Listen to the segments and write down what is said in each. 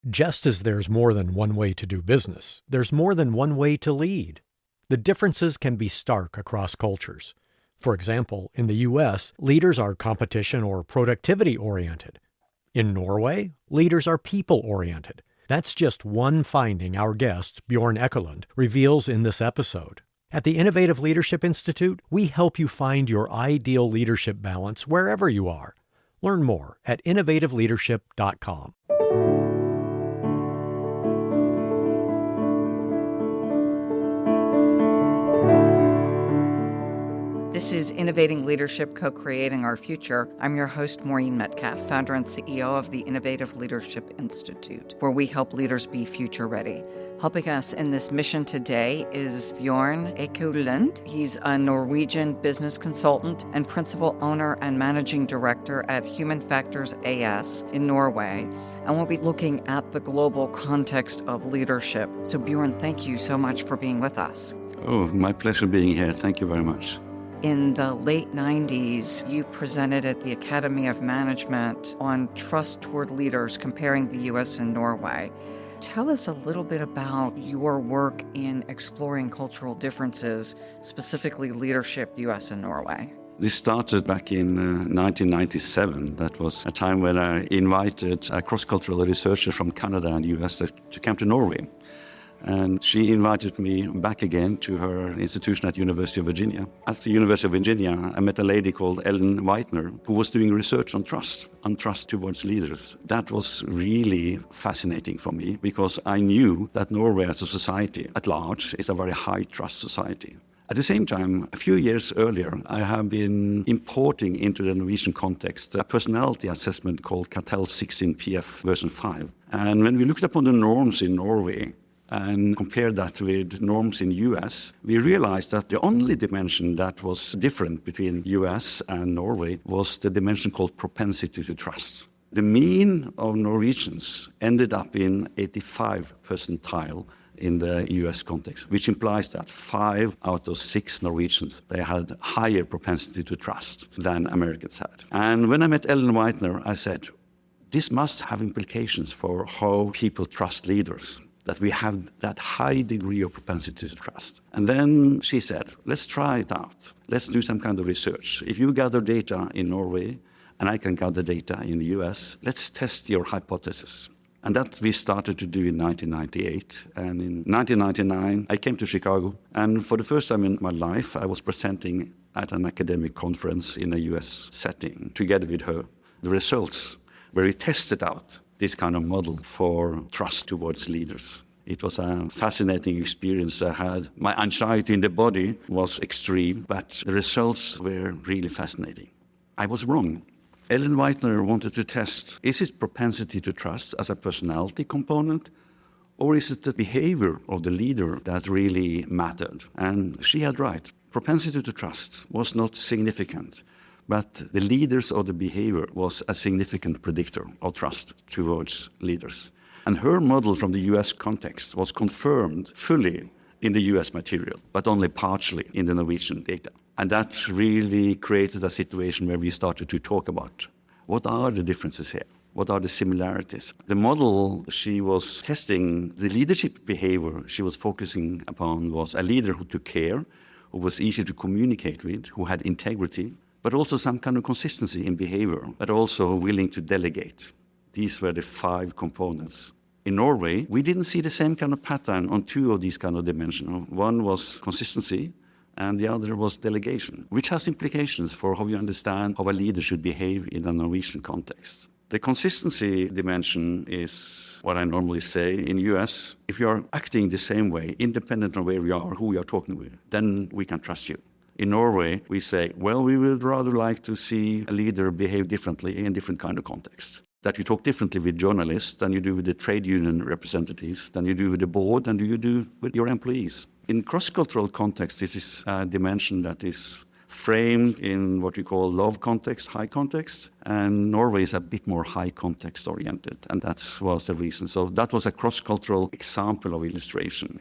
Just as there's more than one way to do business, there's more than one way to lead. The differences can be stark across cultures. For example, in the U.S., leaders are competition or productivity-oriented. In Norway, leaders are people-oriented. That's just one finding our guest, Bjørn Ekelund, reveals in this episode. At the Innovative Leadership Institute, we help you find your ideal leadership balance wherever you are. Learn more at innovativeleadership.com. This is Innovating Leadership, Co-Creating Our Future. I'm your host, Maureen Metcalf, founder and CEO of the Innovative Leadership Institute, where we help leaders be future ready. Helping us in this mission today is Bjørn Ekelund. He's a Norwegian business consultant and principal owner and managing director at Human Factors AS in Norway. And we'll be looking at the global context of leadership. So Bjørn, thank you so much for being with us. Oh, my pleasure being here. Thank you very much. In the late 90s, you presented at the Academy of Management on trust toward leaders, comparing the U.S. and Norway. Tell us a little bit about your work in exploring cultural differences, specifically leadership, U.S. and Norway. This started back in 1997. That was a time when I invited a cross-cultural researcher from Canada and U.S. to come to Norway. And she invited me back again to her institution at University of Virginia. At the University of Virginia, I met a lady called Ellen Whitener, who was doing research on trust towards leaders. That was really fascinating for me because I knew that Norway as a society at large is a very high trust society. At the same time, a few years earlier, I have been importing into the Norwegian context a personality assessment called Cattell 16PF version 5. And when we looked upon the norms in Norway, and compared that with norms in US, we realized that the only dimension that was different between US and Norway was the dimension called propensity to trust. The mean of Norwegians ended up in 85 percentile in the US context, which implies that 5 out of 6 Norwegians, they had higher propensity to trust than Americans had. And when I met Ellen Whitener, I said, this must have implications for how people trust leaders, that we have that high degree of propensity to trust. And then she said, let's try it out. Let's do some kind of research. If you gather data in Norway, and I can gather data in the US, let's test your hypothesis. And that we started to do in 1998. And in 1999, I came to Chicago. And for the first time in my life, I was presenting at an academic conference in a US setting, together with her, the results, where we tested out this kind of model for trust towards leaders. It was a fascinating experience I had. My anxiety in the body was extreme, but the results were really fascinating. I was wrong. Ellen Whitener wanted to test, is it propensity to trust as a personality component, or is it the behavior of the leader that really mattered? And she had right. Propensity to trust was not significant, but the leaders or the behavior was a significant predictor of trust towards leaders. And her model from the US context was confirmed fully in the US material, but only partially in the Norwegian data. And that really created a situation where we started to talk about what are the differences here? What are the similarities? The model she was testing, the leadership behavior she was focusing upon was a leader who took care, who was easy to communicate with, who had integrity, but also some kind of consistency in behavior, but also willing to delegate. These were the 5 components. In Norway, we didn't see the same kind of pattern on 2 of these kind of dimensions. One was consistency, and the other was delegation, which has implications for how you understand how a leader should behave in a Norwegian context. The consistency dimension is what I normally say in US. If you are acting the same way, independent of where you are, who you are talking with, then we can trust you. In Norway, we say, well, we would rather like to see a leader behave differently in different kind of contexts. That you talk differently with journalists than you do with the trade union representatives, than you do with the board, than you do with your employees. In cross-cultural context, this is a dimension that is framed in what we call love context, high context, and Norway is a bit more high context oriented, and that was the reason. So that was a cross-cultural example of illustration.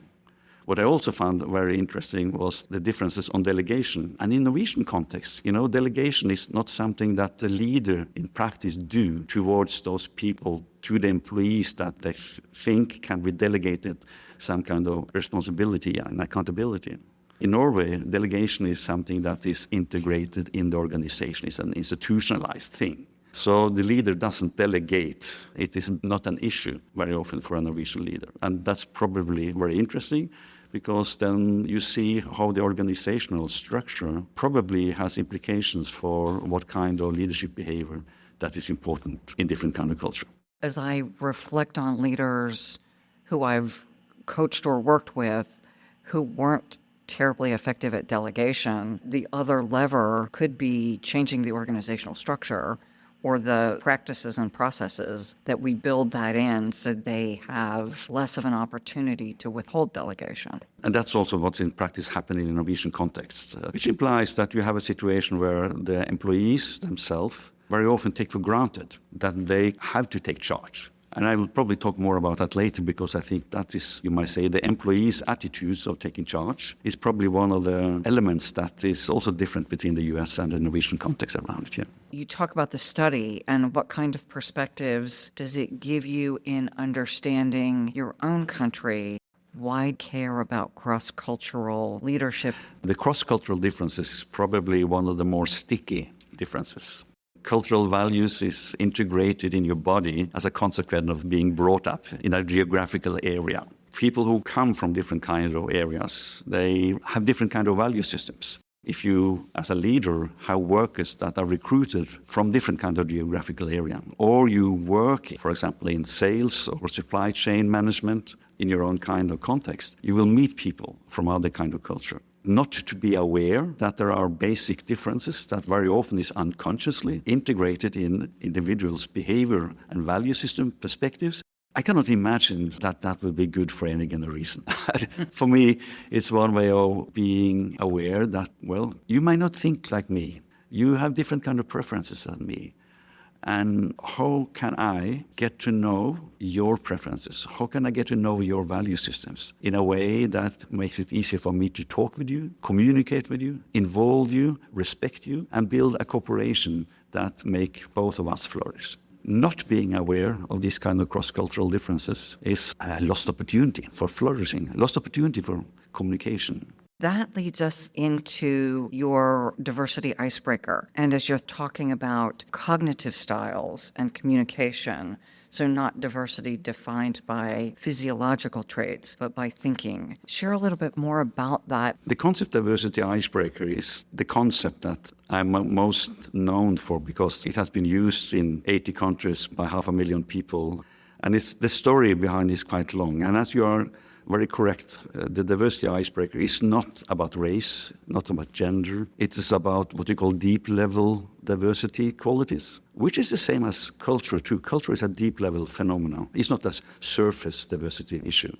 What I also found very interesting was the differences on delegation. And in Norwegian context, delegation is not something that the leader in practice do towards those people, to the employees that they think can be delegated some kind of responsibility and accountability. In Norway, delegation is something that is integrated in the organization. It's an institutionalized thing. So the leader doesn't delegate. It is not an issue very often for a Norwegian leader. And that's probably very interesting, because then you see how the organizational structure probably has implications for what kind of leadership behavior that is important in different kind of culture. As I reflect on leaders who I've coached or worked with who weren't terribly effective at delegation, the other lever could be changing the organizational structure or the practices and processes that we build that in so they have less of an opportunity to withhold delegation. And that's also what's in practice happening in Norwegian context, which implies that you have a situation where the employees themselves very often take for granted that they have to take charge. And I will probably talk more about that later, because I think that is, you might say, the employees' attitudes of taking charge is probably one of the elements that is also different between the US and the Norwegian context around it. Yeah. You talk about the study, and what kind of perspectives does it give you in understanding your own country? Why care about cross-cultural leadership? The cross-cultural difference is probably one of the more sticky differences. Cultural values is integrated in your body as a consequence of being brought up in a geographical area. People who come from different kinds of areas, they have different kind of value systems. If you, as a leader, have workers that are recruited from different kind of geographical area, or you work, for example, in sales or supply chain management in your own kind of context, you will meet people from other kind of culture. Not to be aware that there are basic differences that very often is unconsciously integrated in individuals' behavior and value system perspectives. I cannot imagine that that will be good for any given reason. For me, it's one way of being aware that, well, you might not think like me. You have different kind of preferences than me. And how can I get to know your preferences? How can I get to know your value systems in a way that makes it easier for me to talk with you, communicate with you, involve you, respect you, and build a cooperation that make both of us flourish? Not being aware of these kind of cross-cultural differences is a lost opportunity for flourishing, a lost opportunity for communication. That leads us into your diversity icebreaker. And as you're talking about cognitive styles and communication, so not diversity defined by physiological traits, but by thinking. Share a little bit more about that. The concept of diversity icebreaker is the concept that I'm most known for, because it has been used in 80 countries by 500,000 people. And the story behind is quite long. And as you are very correct, the diversity icebreaker is not about race, not about gender. It is about what you call deep-level diversity qualities, which is the same as culture too. Culture is a deep-level phenomenon. It's not a surface diversity issue.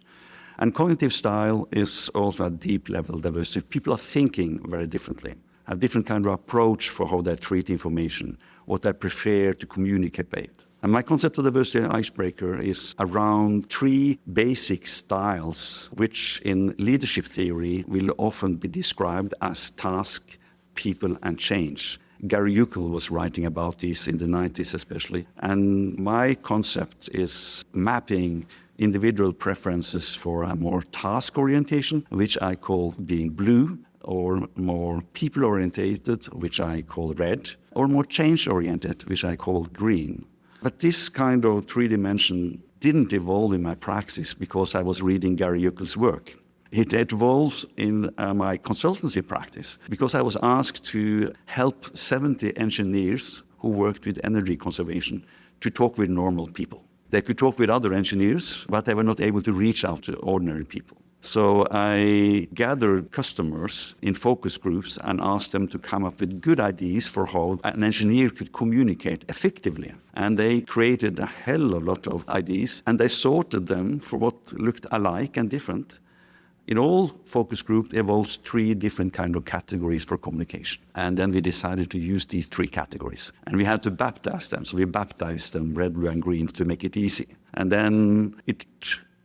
And cognitive style is also a deep-level diversity. People are thinking very differently, have different kind of approach for how they treat information, what they prefer to communicate. And my concept of diversity icebreaker is around 3 basic styles, which in leadership theory will often be described as task, people, and change. Gary Uckel was writing about this in the 90s especially. And my concept is mapping individual preferences for a more task orientation, which I call being blue, or more people-orientated, which I call red, or more change-oriented, which I call green. But this kind of 3-dimension didn't evolve in my praxis because I was reading Gary Uckel's work. It evolves in my consultancy practice because I was asked to help 70 engineers who worked with energy conservation to talk with normal people. They could talk with other engineers, but they were not able to reach out to ordinary people. So I gathered customers in focus groups and asked them to come up with good ideas for how an engineer could communicate effectively. And they created a hell of a lot of ideas, and they sorted them for what looked alike and different. In all focus groups, there was 3 different kind of categories for communication. And then we decided to use these 3 categories. And we had to baptize them. So we baptized them red, blue, and green to make it easy. And then it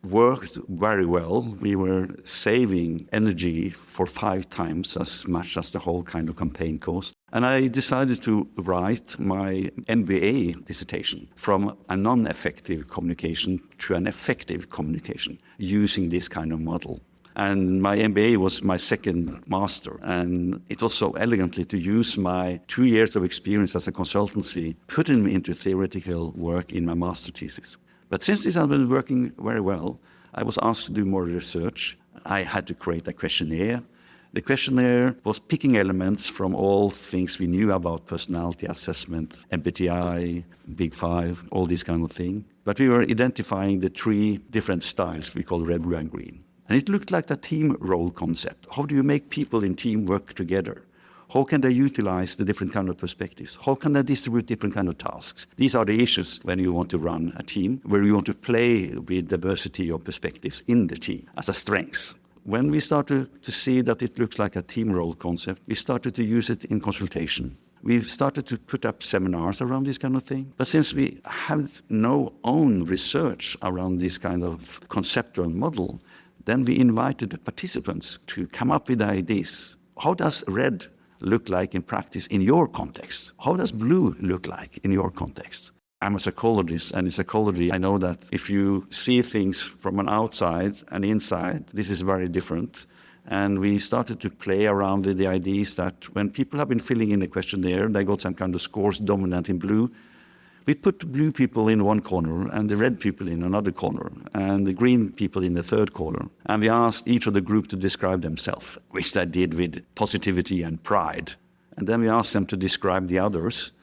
worked very well. We were saving energy for 5 times as much as the whole kind of campaign cost. And I decided to write my MBA dissertation from a non-effective communication to an effective communication using this kind of model. And my MBA was my second master, and it was so elegantly to use my 2 years of experience as a consultancy, putting me into theoretical work in my master thesis. But since this had been working very well, I was asked to do more research. I had to create a questionnaire. The questionnaire was picking elements from all things we knew about personality assessment, MBTI, Big Five, all this kind of thing. But we were identifying the 3 different styles we call red, blue, and green. And it looked like the team role concept. How do you make people in team work together? How can they utilize the different kind of perspectives? How can they distribute different kind of tasks? These are the issues when you want to run a team, where you want to play with diversity of perspectives in the team as a strength. When we started to see that it looks like a team role concept, we started to use it in consultation. We started to put up seminars around this kind of thing. But since we have no own research around this kind of conceptual model, then we invited the participants to come up with ideas. How does red look like in practice in your context? How does blue look like in your context? I'm a psychologist, and in psychology, I know that if you see things from an outside and inside, this is very different. And we started to play around with the ideas that when people have been filling in a questionnaire, they got some kind of scores dominant in blue. We put blue people in one corner and the red people in another corner and the green people in the third corner. And we asked each of the group to describe themselves, which they did with positivity and pride. And then we asked them to describe the others,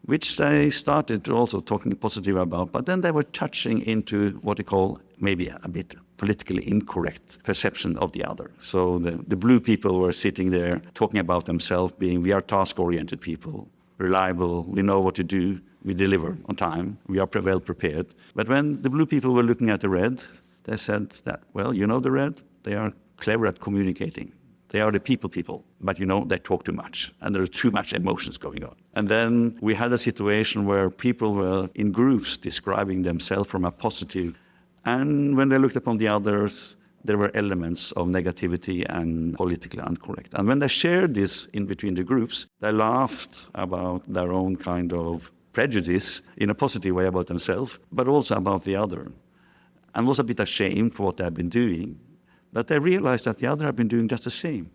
which they started also talking positive about, but then they were touching into what they call maybe a bit politically incorrect perception of the other. So the blue people were sitting there talking about themselves being, we are task-oriented people, reliable, we know what to do, we deliver on time, we are well prepared. But when the blue people were looking at the red, they said that, well, you know the red, they are clever at communicating. They are the people, but they talk too much, and there's too much emotions going on. And then we had a situation where people were in groups describing themselves from a positive, and when they looked upon the others, there were elements of negativity and politically incorrect. And when they shared this in between the groups, they laughed about their own kind of prejudice in a positive way about themselves, but also about the other, and was a bit ashamed for what they had been doing. But they realized that the other had been doing just the same.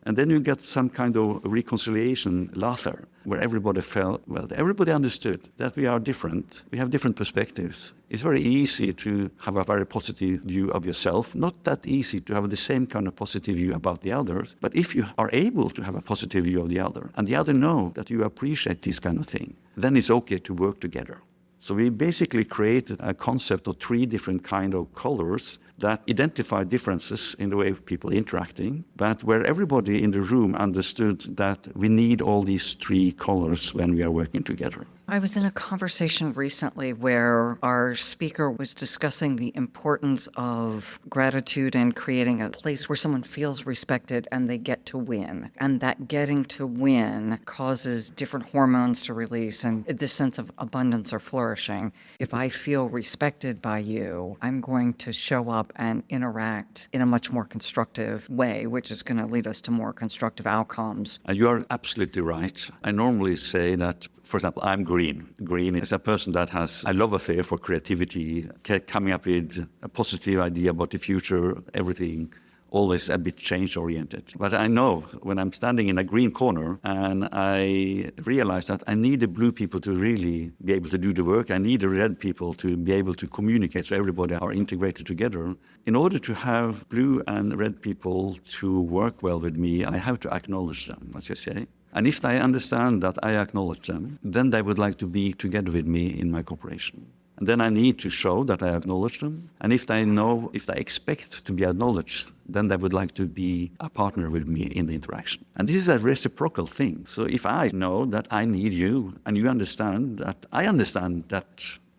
And then you get some kind of reconciliation, laughter, where everybody felt, well, everybody understood that we are different. We have different perspectives. It's very easy to have a very positive view of yourself, not that easy to have the same kind of positive view about the others. But if you are able to have a positive view of the other, and the other know that you appreciate this kind of thing, then it's okay to work together. So we basically created a concept of 3 different kind of colors that identify differences in the way of people interacting, but where everybody in the room understood that we need all these 3 colors when we are working together. I was in a conversation recently where our speaker was discussing the importance of gratitude and creating a place where someone feels respected and they get to win. And that getting to win causes different hormones to release and this sense of abundance or flourishing. If I feel respected by you, I'm going to show up and interact in a much more constructive way, which is going to lead us to more constructive outcomes. And you are absolutely right. I normally say that, for example, I'm green. Green is a person that has a love affair for creativity, coming up with a positive idea about the future, everything, always a bit change-oriented. But I know when I'm standing in a green corner and I realize that I need the blue people to really be able to do the work, I need the red people to be able to communicate so everybody are integrated together. In order to have blue and red people to work well with me, I have to acknowledge them, as you say. And if they understand that I acknowledge them, then they would like to be together with me in my cooperation. And then I need to show that I acknowledge them. And if they expect to be acknowledged, then they would like to be a partner with me in the interaction. And this is a reciprocal thing. So if I know that I need you, and you understand that I understand that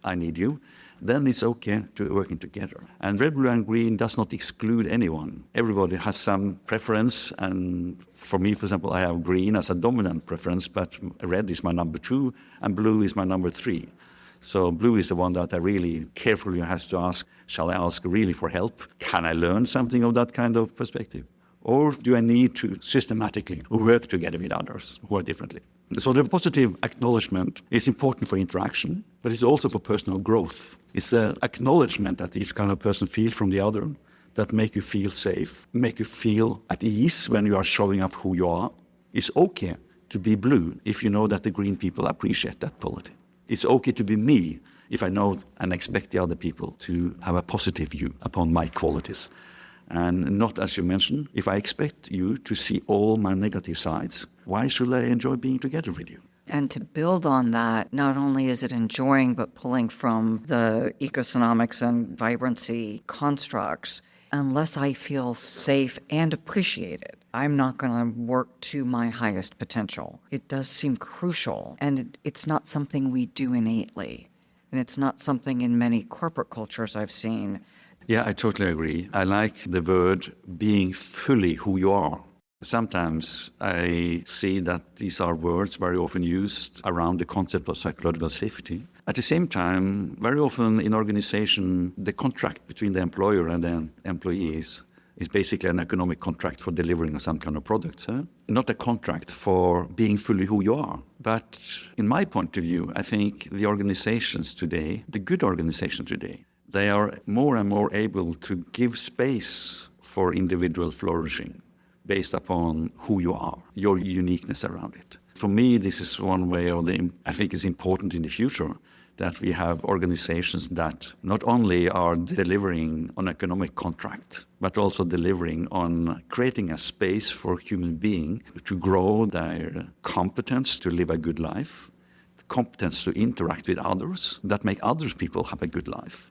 I need you, then it's okay to working together. And red, blue, and green does not exclude anyone. Everybody has some preference, and for me, for example, I have green as a dominant preference, but red is my number 2, and blue is my number 3. So blue is the one that I really carefully has to ask, shall I ask really for help? Can I learn something of that kind of perspective? Or do I need to systematically work together with others who are differently? So the positive acknowledgement is important for interaction, but it's also for personal growth. It's an acknowledgement that each kind of person feels from the other that make you feel safe, make you feel at ease when you are showing up who you are. It's okay to be blue if you know that the green people appreciate that quality. It's okay to be me if I know and expect the other people to have a positive view upon my qualities. And not, as you mentioned, if I expect you to see all my negative sides, why should I enjoy being together with you? And to build on that, not only is it enjoying, but pulling from the economics and vibrancy constructs, unless I feel safe and appreciated, I'm not going to work to my highest potential. It does seem crucial, and it's not something we do innately. And it's not something in many corporate cultures I've seen. Yeah, I totally agree. I like the word being fully who you are. Sometimes I see that these are words very often used around the concept of psychological safety. At the same time, very often in organization, the contract between the employer and the employees is basically an economic contract for delivering some kind of product, not a contract for being fully who you are. But in my point of view, I think the organizations today, the good organizations today, they are more and more able to give space for individual flourishing based upon who you are, your uniqueness around it. For me, this is one way I think is important in the future, that we have organizations that not only are delivering on economic contract, but also delivering on creating a space for human beings to grow their competence to live a good life, competence to interact with others, that make others people have a good life,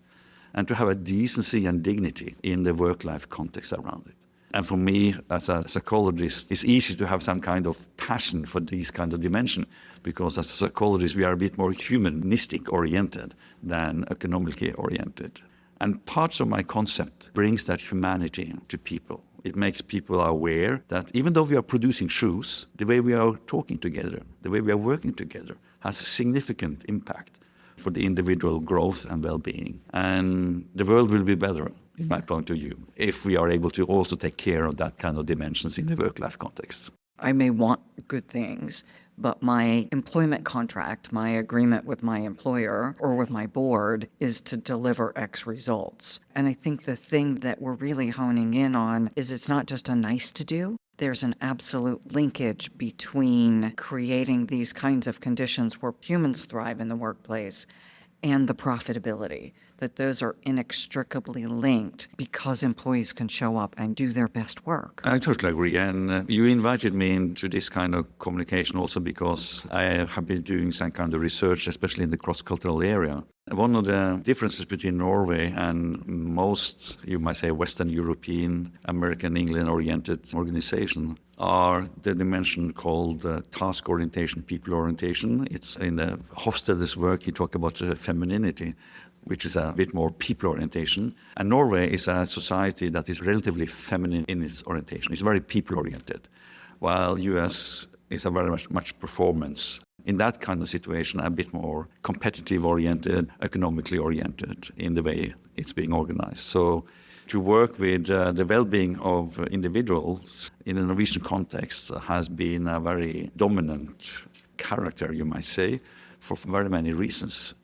and to have a decency and dignity in the work-life context around it. And for me, as a psychologist, it's easy to have some kind of passion for these kind of dimension, because as a psychologist, we are a bit more humanistic oriented than economically oriented. And parts of my concept brings that humanity to people. It makes people aware that even though we are producing shoes, the way we are talking together, the way we are working together has a significant impact for the individual growth and well-being. And the world will be better, in my point of view, if we are able to also take care of that kind of dimensions in the work-life context. I may want good things, but my employment contract, my agreement with my employer or with my board is to deliver X results. And I think the thing that we're really honing in on is it's not just a nice to do. There's an absolute linkage between creating these kinds of conditions where humans thrive in the workplace and the profitability, that those are inextricably linked because employees can show up and do their best work. I totally agree. And you invited me into this kind of communication also because I have been doing some kind of research, especially in the cross-cultural area. One of the differences between Norway and most, you might say, Western European, American, England-oriented organizations are the dimension called task orientation, people orientation. It's in Hofstede's work, he talked about femininity, which is a bit more people orientation. And Norway is a society that is relatively feminine in its orientation. It's very people oriented, while US is a very much performance. In that kind of situation, a bit more competitive oriented, economically oriented in the way it's being organized. So to work with the well-being of individuals in a Norwegian context has been a very dominant character, you might say, for very many reasons.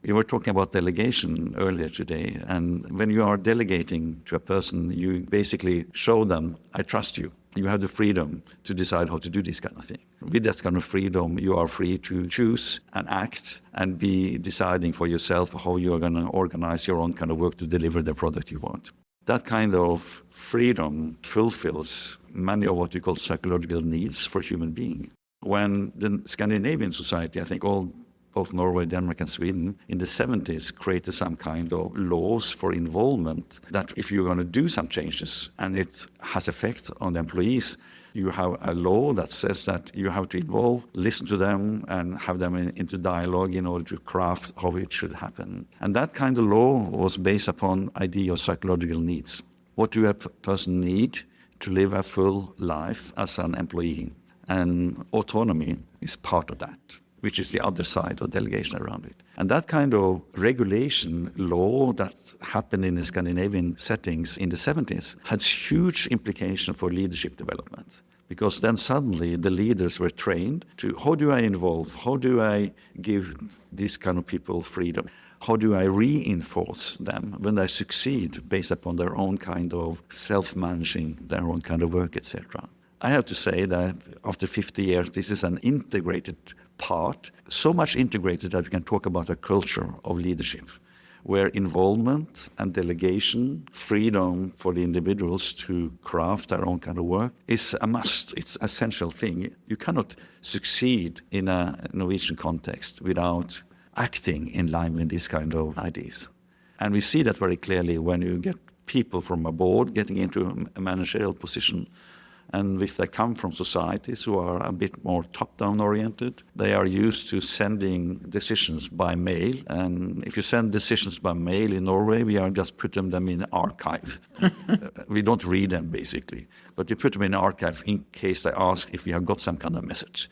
We were talking about delegation earlier today, and when you are delegating to a person, you basically show them, I trust you. You have the freedom to decide how to do this kind of thing. With that kind of freedom, you are free to choose and act and be deciding for yourself how you are going to organize your own kind of work to deliver the product you want. That kind of freedom fulfills many of what we call psychological needs for human beings. When the Scandinavian society, I think both Norway, Denmark and Sweden in the 70s created some kind of laws for involvement that if you're going to do some changes and it has effect on the employees, you have a law that says that you have to involve, listen to them and have them into dialogue in order to craft how it should happen. And that kind of law was based upon idea of psychological needs. What do a person need to live a full life as an employee? And autonomy is part of that. which is the other side of delegation around it. And that kind of regulation law that happened in the Scandinavian settings in the 70s had huge implications for leadership development. Because then suddenly the leaders were trained to, how do I involve? How do I give these kind of people freedom? How do I reinforce them when they succeed based upon their own kind of self-managing, their own kind of work, etc.? I have to say that after 50 years, this is an integrated part, so much integrated that we can talk about a culture of leadership, where involvement and delegation, freedom for the individuals to craft their own kind of work is a must. It's an essential thing. You cannot succeed in a Norwegian context without acting in line with these kind of ideas. And we see that very clearly when you get people from a board getting into a managerial position. And if they come from societies who are a bit more top-down oriented, they are used to sending decisions by mail. And if you send decisions by mail in Norway, we are just putting them in an archive. We don't read them, basically. But you put them in an archive in case they ask if we have got some kind of message,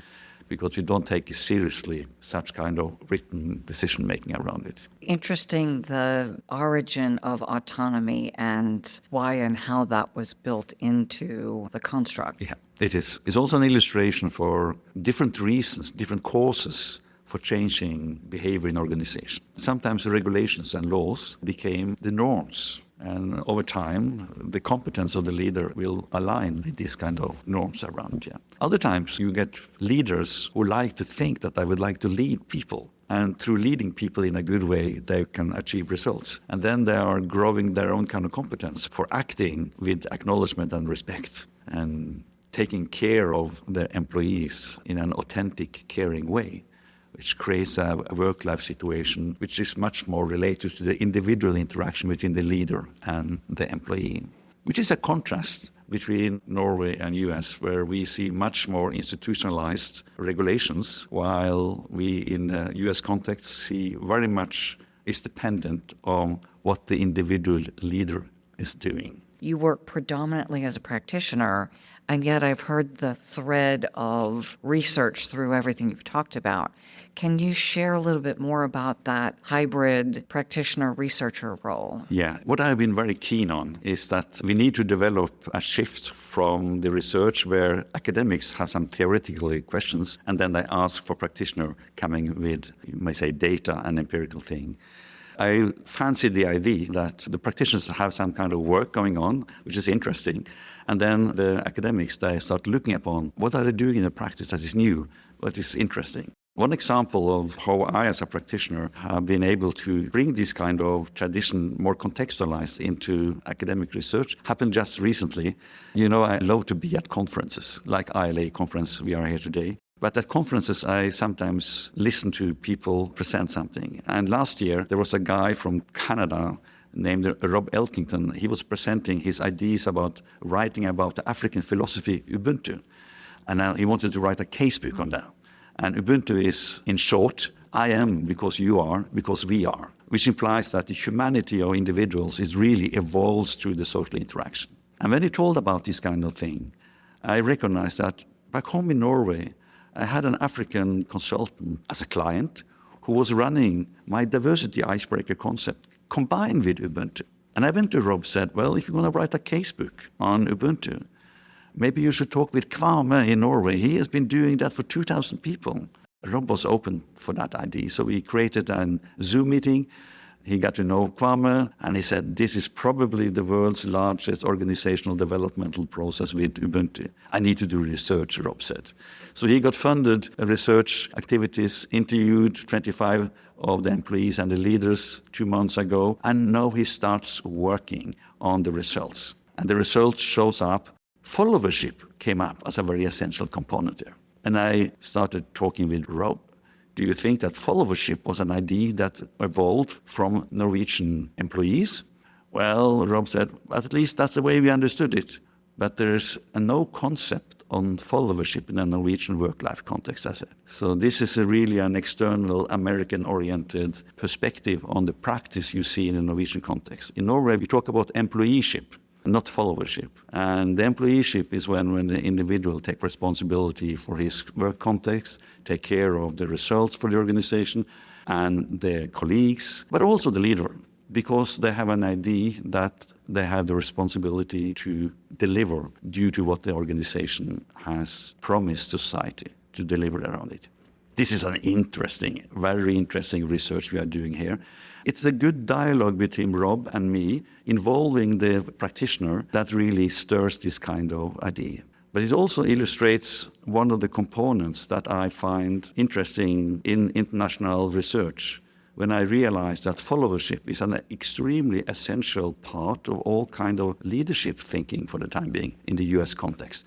because we don't take seriously such kind of written decision-making around it. Interesting, the origin of autonomy and why and how that was built into the construct. Yeah, it is. It's also an illustration for different reasons, different causes for changing behavior in organization. Sometimes the regulations and laws became the norms. And over time, the competence of the leader will align with these kind of norms around. Yeah. Other times, you get leaders who like to think that they would like to lead people. And through leading people in a good way, they can achieve results. And then they are growing their own kind of competence for acting with acknowledgement and respect and taking care of their employees in an authentic, caring way, which creates a work-life situation which is much more related to the individual interaction between the leader and the employee, which is a contrast between Norway and US, where we see much more institutionalized regulations, while we in the US context see very much is dependent on what the individual leader is doing. You work predominantly as a practitioner, and yet I've heard the thread of research through everything you've talked about. Can you share a little bit more about that hybrid practitioner-researcher role? Yeah, what I've been very keen on is that we need to develop a shift from the research where academics have some theoretical questions and then they ask for practitioner coming with, you may say, data and empirical thing. I fancy the idea that the practitioners have some kind of work going on, which is interesting. And then the academics, they start looking upon what are they doing in the practice that is new, what is interesting. One example of how I, as a practitioner, have been able to bring this kind of tradition more contextualized into academic research happened just recently. You know, I love to be at conferences, like ILA conference we are here today. But at conferences, I sometimes listen to people present something. And last year, there was a guy from Canada named Rob Elkington. He was presenting his ideas about writing about the African philosophy Ubuntu. And now he wanted to write a casebook on that. And Ubuntu is, in short, I am because you are, because we are, which implies that the humanity of individuals is really evolves through the social interaction. And when he told about this kind of thing, I recognized that back home in Norway, I had an African consultant as a client who was running my diversity icebreaker concept combined with Ubuntu. And I went to Rob and said, well, if you're going to write a casebook on Ubuntu, maybe you should talk with Kwame in Norway. He has been doing that for 2,000 people. Rob was open for that idea. So we created a Zoom meeting. He got to know Kwame, and he said, this is probably the world's largest organizational developmental process with Ubuntu. I need to do research, Rob said. So he got funded research activities, interviewed 25 of the employees and the leaders 2 months ago, and now he starts working on the results. And the results shows up. Followership came up as a very essential component there. And I started talking with Rob. Do you think that followership was an idea that evolved from Norwegian employees? Well, Rob said, well, at least that's the way we understood it. But there's no concept on followership in a Norwegian work-life context, I said. So this is really an external American-oriented perspective on the practice you see in the Norwegian context. In Norway, we talk about employeeship. not followership. And the employeeship is when the individual takes responsibility for his work context, take care of the results for the organization and the colleagues, but also the leader, because they have an idea that they have the responsibility to deliver due to what the organization has promised society to deliver around it. This is an interesting, very interesting research we are doing here. It's a good dialogue between Rob and me involving the practitioner that really stirs this kind of idea. But it also illustrates one of the components that I find interesting in international research, when I realized that followership is an extremely essential part of all kind of leadership thinking for the time being in the US context.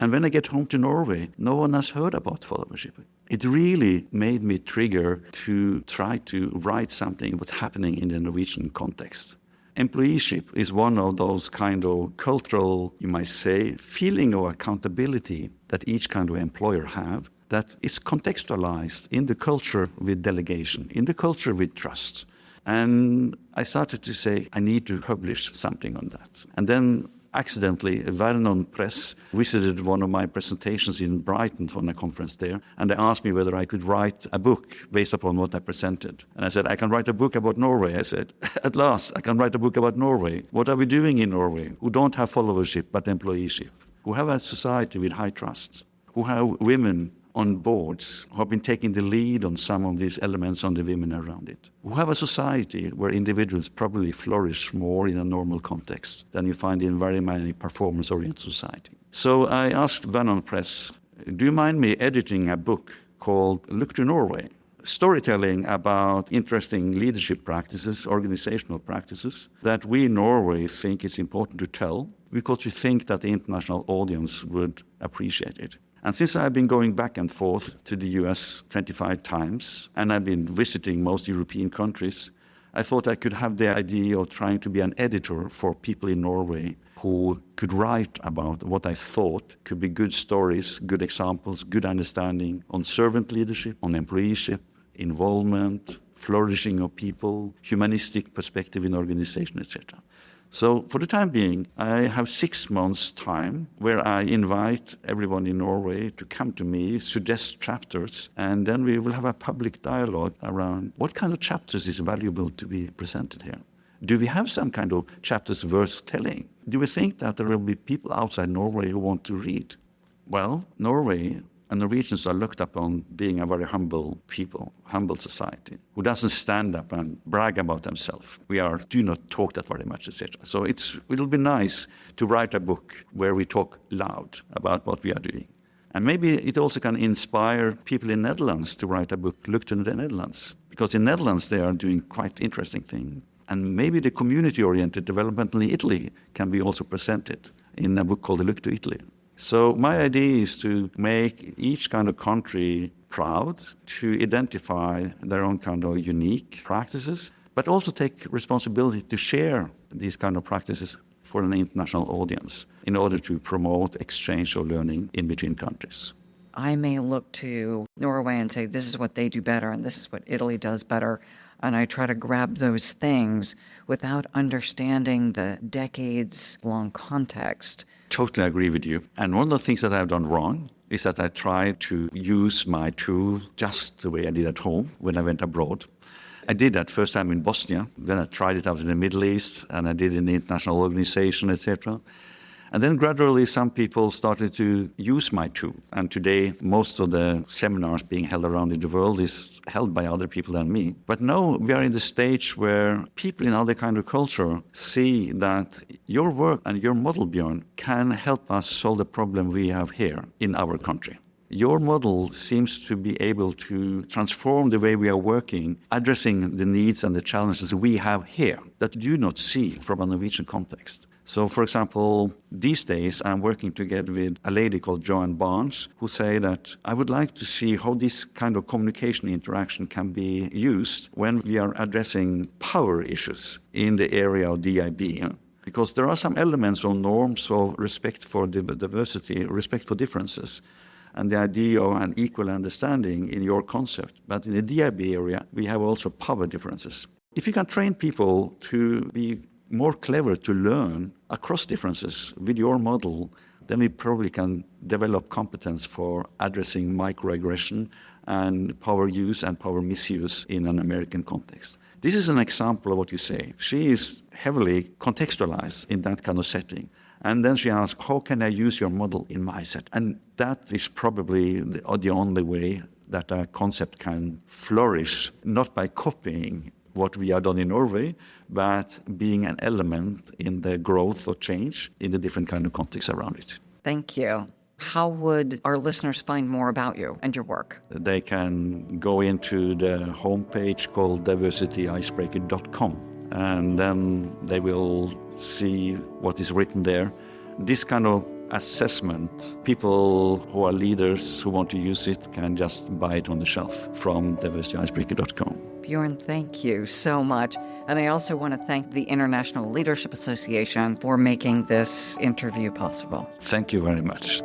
And when I get home to Norway, no one has heard about followership. It really made me trigger to try to write something what's happening in the Norwegian context. Employeeship is one of those kind of cultural, you might say, feeling of accountability that each kind of employer have, that is contextualized in the culture with delegation, in the culture with trust. And I started to say, I need to publish something on that. And then accidentally, Vernon Press visited one of my presentations in Brighton for a conference there, and they asked me whether I could write a book based upon what I presented. And I said, I can write a book about Norway. I said, at last, I can write a book about Norway. What are we doing in Norway? Who don't have followership but employeeship, who have a society with high trust, who have women on boards, who have been taking the lead on some of these elements on the women around it, who have a society where individuals probably flourish more in a normal context than you find in very many performance-oriented society. So I asked Vernon Press, do you mind me editing a book called Look to Norway? Storytelling about interesting leadership practices, organizational practices that we in Norway think is important to tell because we think that the international audience would appreciate it. And since I've been going back and forth to the US 25 times, and I've been visiting most European countries, I thought I could have the idea of trying to be an editor for people in Norway who could write about what I thought could be good stories, good examples, good understanding on servant leadership, on employeeship, involvement, flourishing of people, humanistic perspective in organization, etc. So for the time being, I have 6 months' time where I invite everyone in Norway to come to me, suggest chapters, and then we will have a public dialogue around what kind of chapters is valuable to be presented here. Do we have some kind of chapters worth telling? Do we think that there will be people outside Norway who want to read? Well, Norway and Norwegians are looked upon being a very humble people, humble society, who doesn't stand up and brag about themselves. We do not talk that very much, etc. So it'll be nice to write a book where we talk loud about what we are doing. And maybe it also can inspire people in Netherlands to write a book, Look to the Netherlands. Because in Netherlands, they are doing quite interesting things. And maybe the community-oriented development in Italy can be also presented in a book called Look to Italy. So my idea is to make each kind of country proud, to identify their own kind of unique practices, but also take responsibility to share these kind of practices for an international audience in order to promote exchange of learning in between countries. I may look to Norway and say, this is what they do better and this is what Italy does better. And I try to grab those things without understanding the decades-long context. Totally agree with you. And one of the things that I've done wrong is that I tried to use my tool just the way I did at home when I went abroad. I did that first time in Bosnia, then I tried it out in the Middle East, and I did it in the international organization, etc. And then gradually some people started to use my tool. And today, most of the seminars being held around in the world is held by other people than me. But now we are in the stage where people in other kind of culture see that your work and your model, Bjørn, can help us solve the problem we have here in our country. Your model seems to be able to transform the way we are working, addressing the needs and the challenges we have here that you do not see from a Norwegian context. So, for example, these days I'm working together with a lady called Joanne Barnes who say that I would like to see how this kind of communication interaction can be used when we are addressing power issues in the area of DIB. Because there are some elements or norms of respect for diversity, respect for differences, and the idea of an equal understanding in your concept. But in the DIB area, we have also power differences. If you can train people to be more clever to learn across differences with your model, then we probably can develop competence for addressing microaggression and power use and power misuse in an American context. This is an example of what you say. She is heavily contextualized in that kind of setting. And then she asks, how can I use your model in my set? And that is probably the only way that a concept can flourish, not by copying what we have done in Norway, but being an element in the growth or change in the different kind of contexts around it. Thank you. How would our listeners find more about you and your work? They can go into the homepage called diversityicebreaker.com, and then they will see what is written there. This kind of assessment, people who are leaders who want to use it can just buy it on the shelf from diversityicebreaker.com. Bjørn, thank you so much. And I also want to thank the International Leadership Association for making this interview possible. Thank you very much.